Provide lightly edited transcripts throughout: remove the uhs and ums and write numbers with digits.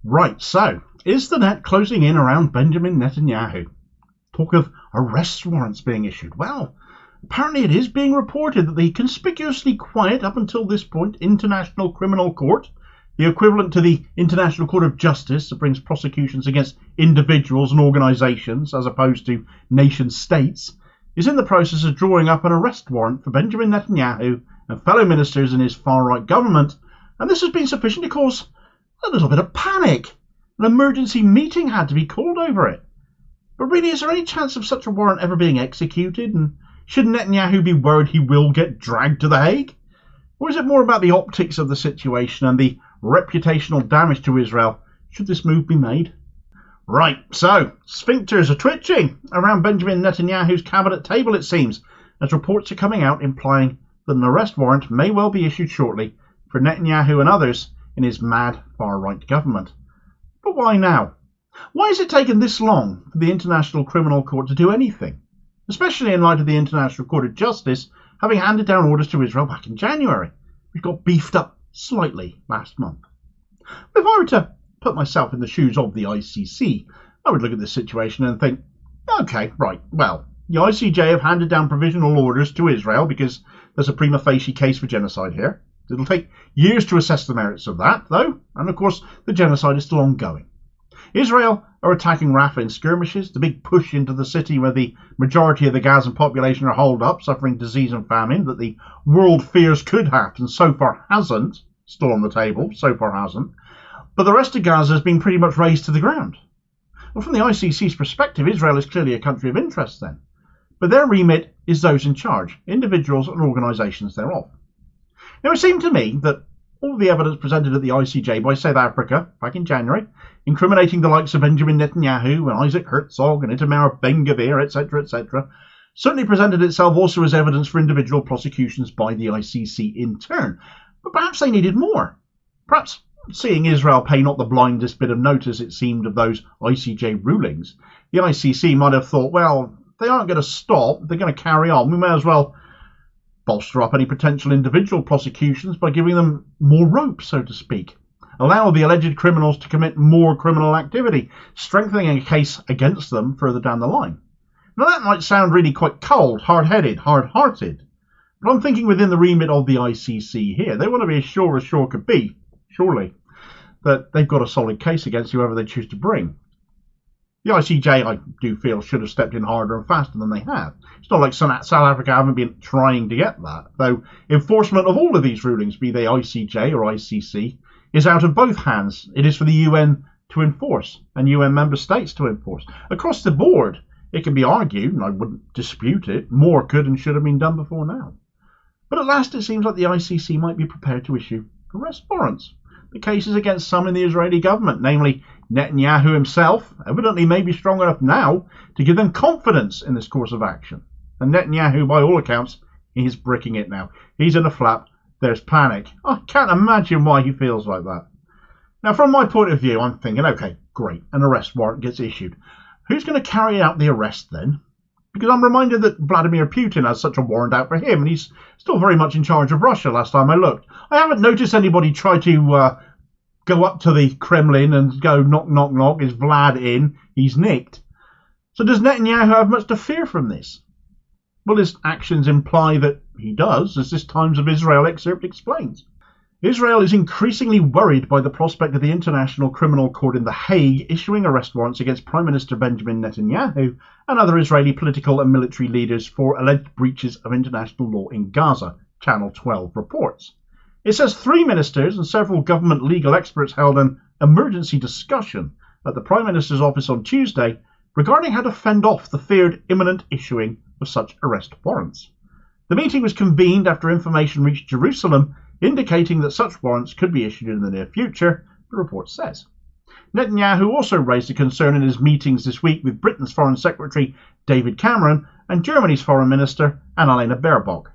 Right, so, is the net closing in around Benjamin Netanyahu? Talk of arrest warrants being issued. Well, apparently it is being reported that the conspicuously quiet, up until this point, International Criminal Court, the equivalent to the International Court of Justice that brings prosecutions against individuals and organisations as opposed to nation states, is in the process of drawing up an arrest warrant for Benjamin Netanyahu and fellow ministers in his far-right government, and this has been sufficient to cause a little bit of panic. An emergency meeting had to be called over it. But really, is there any chance of such a warrant ever being executed? And should Netanyahu be worried he will get dragged to The Hague? Or is it more about the optics of the situation and the reputational damage to Israel should this move be made? Right, so sphincters are twitching around Benjamin Netanyahu's cabinet table, it seems, as reports are coming out implying that an arrest warrant may well be issued shortly for Netanyahu and others in his mad far-right government. But why now? Why has it taken this long for the International Criminal Court to do anything? Especially in light of the International Court of Justice having handed down orders to Israel back in January, which got beefed up slightly last month. But if I were to put myself in the shoes of the ICC, I would look at this situation and think, okay, right, well, the ICJ have handed down provisional orders to Israel because there's a prima facie case for genocide here. It'll take years to assess the merits of that, though, and of course the genocide is still ongoing. Israel are attacking Rafah in skirmishes, the big push into the city where the majority of the Gazan population are holed up, suffering disease and famine that the world fears could happen, so far hasn't, still on the table, so far hasn't, but the rest of Gaza has been pretty much razed to the ground. Well, from the ICC's perspective, Israel is clearly a country of interest then, but their remit is those in charge, individuals and organisations thereof. Now, it seemed to me that all the evidence presented at the ICJ by South Africa back in January, incriminating the likes of Benjamin Netanyahu and Isaac Herzog and Itamar Ben-Gvir, etc., certainly presented itself also as evidence for individual prosecutions by the ICC in turn. But perhaps they needed more. Perhaps, seeing Israel pay not the blindest bit of notice, it seemed, of those ICJ rulings, the ICC might have thought, well, they aren't going to stop, they're going to carry on. We may as well bolster up any potential individual prosecutions by giving them more rope, so to speak. Allow the alleged criminals to commit more criminal activity, strengthening a case against them further down the line. Now that might sound really quite cold, hard-headed, hard-hearted, but I'm thinking within the remit of the ICC here, they want to be as sure could be, surely, that they've got a solid case against whoever they choose to bring. The ICJ, I do feel, should have stepped in harder and faster than they have. It's not like South Africa haven't been trying to get that, though enforcement of all of these rulings, be they ICJ or ICC, is out of both hands. It is for the UN to enforce and UN member states to enforce. Across the board, it can be argued, and I wouldn't dispute it, more could and should have been done before now. But at last it seems like the ICC might be prepared to issue arrest warrants. The cases against some in the Israeli government, namely Netanyahu himself, evidently may be strong enough now to give them confidence in this course of action. And Netanyahu, by all accounts, is bricking it now. He's in a flap. There's panic. I can't imagine why he feels like that. Now, from my point of view, I'm thinking, okay, great, an arrest warrant gets issued. Who's going to carry out the arrest then? Because I'm reminded that Vladimir Putin has such a warrant out for him, and he's still very much in charge of Russia last time I looked. I haven't noticed anybody try to go up to the Kremlin and go knock, knock, knock, is Vlad in? He's nicked. So does Netanyahu have much to fear from this? Well, his actions imply that he does, as this Times of Israel excerpt explains. Israel is increasingly worried by the prospect of the International Criminal Court in The Hague issuing arrest warrants against Prime Minister Benjamin Netanyahu and other Israeli political and military leaders for alleged breaches of international law in Gaza, Channel 12 reports. It says 3 ministers and several government legal experts held an emergency discussion at the Prime Minister's office on Tuesday regarding how to fend off the feared imminent issuing of such arrest warrants. The meeting was convened after information reached Jerusalem indicating that such warrants could be issued in the near future, the report says. Netanyahu also raised a concern in his meetings this week with Britain's Foreign Secretary David Cameron and Germany's Foreign Minister Annalena Baerbock.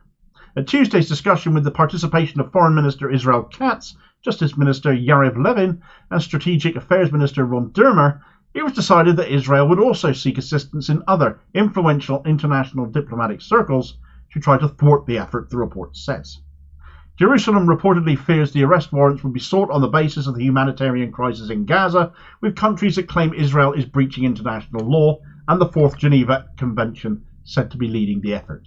At Tuesday's discussion with the participation of Foreign Minister Israel Katz, Justice Minister Yariv Levin and Strategic Affairs Minister Ron Dermer, it was decided that Israel would also seek assistance in other influential international diplomatic circles to try to thwart the effort, the report says. Jerusalem reportedly fears the arrest warrants will be sought on the basis of the humanitarian crisis in Gaza, with countries that claim Israel is breaching international law and the Fourth Geneva Convention said to be leading the effort.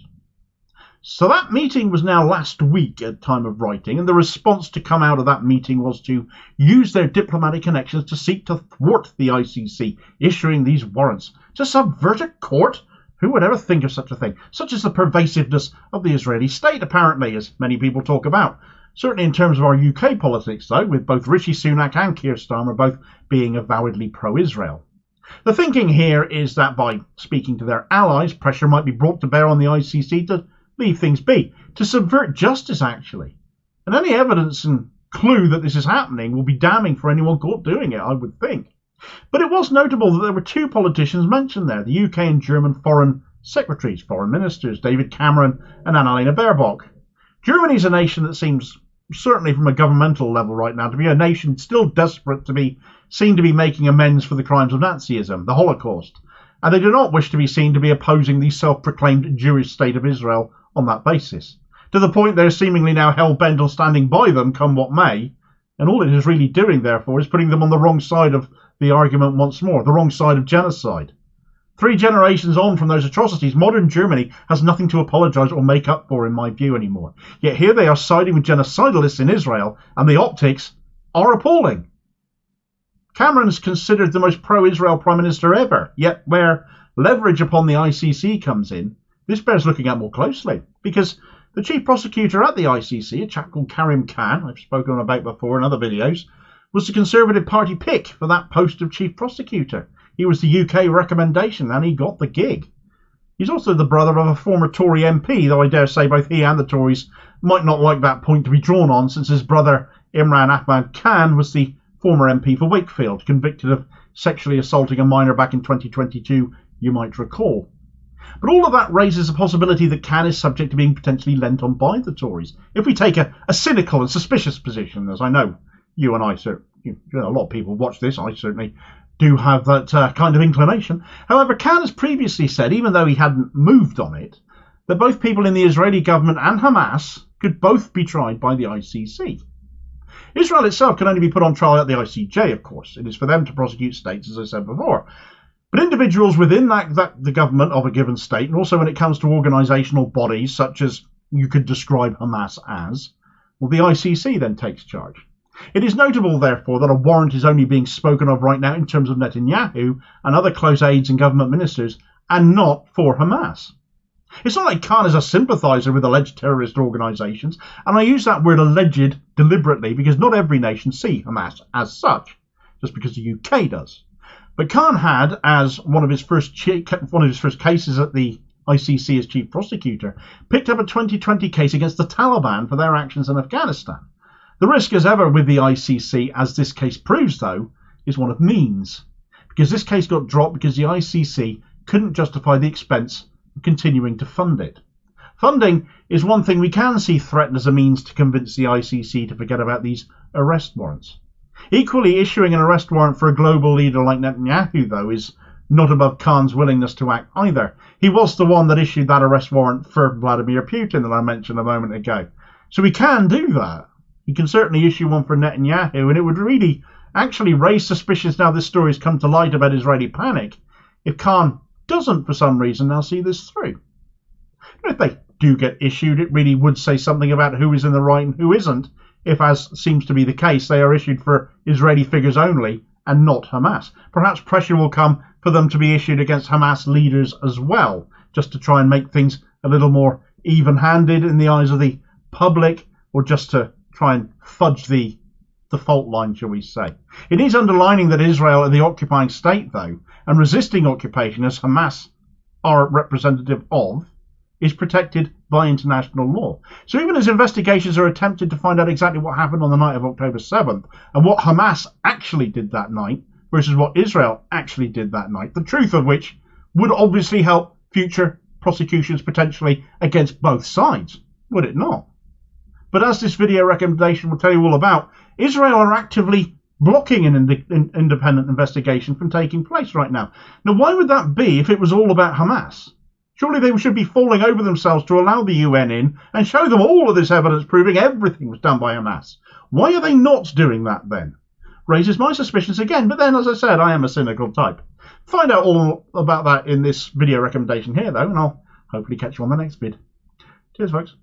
So that meeting was now last week at time of writing, and the response to come out of that meeting was to use their diplomatic connections to seek to thwart the ICC issuing these warrants, to subvert a court. Who would ever think of such a thing? Such is the pervasiveness of the Israeli state, apparently, as many people talk about. Certainly in terms of our UK politics, though, with both Rishi Sunak and Keir Starmer both being avowedly pro-Israel. The thinking here is that by speaking to their allies, pressure might be brought to bear on the ICC to leave things be, to subvert justice, actually. And any evidence and clue that this is happening will be damning for anyone caught doing it, I would think. But it was notable that there were two politicians mentioned there, the UK and German foreign secretaries, foreign ministers, David Cameron and Annalena Baerbock. Germany is a nation that seems, certainly from a governmental level right now, to be a nation still desperate to be seen to be making amends for the crimes of Nazism, the Holocaust. And they do not wish to be seen to be opposing the self-proclaimed Jewish state of Israel on that basis, to the point they're seemingly now hell-bent on standing by them come what may, and all it is really doing, therefore, is putting them on the wrong side of the argument once more, the wrong side of genocide. 3 generations on from those atrocities, modern Germany has nothing to apologise or make up for, in my view, anymore. Yet here they are siding with genocidalists in Israel, and the optics are appalling. Cameron is considered the most pro-Israel Prime Minister ever, yet where leverage upon the ICC comes in, this bears looking at more closely, because the chief prosecutor at the ICC, a chap called Karim Khan, I've spoken about before in other videos, was the Conservative Party pick for that post of chief prosecutor. He was the UK recommendation and he got the gig. He's also the brother of a former Tory MP, though I dare say both he and the Tories might not like that point to be drawn on, since his brother Imran Ahmad Khan was the former MP for Wakefield, convicted of sexually assaulting a minor back in 2022, you might recall. But all of that raises the possibility that Khan is subject to being potentially lent on by the Tories. If we take a cynical and suspicious position, as I know you and I, a lot of people watch this, I certainly do have that kind of inclination. However, Khan has previously said, even though he hadn't moved on it, that both people in the Israeli government and Hamas could both be tried by the ICC. Israel itself can only be put on trial at the ICJ, of course. It is for them to prosecute states, as I said before. But individuals within the government of a given state, and also when it comes to organisational bodies, such as you could describe Hamas as, well, the ICC then takes charge. It is notable, therefore, that a warrant is only being spoken of right now in terms of Netanyahu and other close aides and government ministers, and not for Hamas. It's not like Khan is a sympathiser with alleged terrorist organisations, and I use that word alleged deliberately because not every nation see Hamas as such, just because the UK does. But Khan had, as one of his first cases at the ICC as chief prosecutor, picked up a 2020 case against the Taliban for their actions in Afghanistan. The risk, as ever with the ICC, as this case proves, though, is one of means, because this case got dropped because the ICC couldn't justify the expense of continuing to fund it. Funding is one thing we can see threatened as a means to convince the ICC to forget about these arrest warrants. Equally, issuing an arrest warrant for a global leader like Netanyahu, though, is not above Khan's willingness to act either. He was the one that issued that arrest warrant for Vladimir Putin that I mentioned a moment ago. So he can do that. He can certainly issue one for Netanyahu, and it would really actually raise suspicions now this story has come to light about Israeli panic if Khan doesn't, for some reason, now see this through. But if they do get issued, it really would say something about who is in the right and who isn't, if, as seems to be the case, they are issued for Israeli figures only and not Hamas. Perhaps pressure will come for them to be issued against Hamas leaders as well, just to try and make things a little more even-handed in the eyes of the public, or just to try and fudge the fault line, shall we say. It is underlining that Israel are the occupying state, though, and resisting occupation, as Hamas are representative of, is protected by international law. So even as investigations are attempted to find out exactly what happened on the night of October 7th, and what Hamas actually did that night, versus what Israel actually did that night, the truth of which would obviously help future prosecutions potentially against both sides, would it not? But as this video recommendation will tell you all about, Israel are actively blocking an independent investigation from taking place right now. Now, why would that be if it was all about Hamas? Surely they should be falling over themselves to allow the UN in and show them all of this evidence proving everything was done by Hamas. Why are they not doing that then? Raises my suspicions again, but then, as I said, I am a cynical type. Find out all about that in this video recommendation here, though, and I'll hopefully catch you on the next vid. Cheers, folks.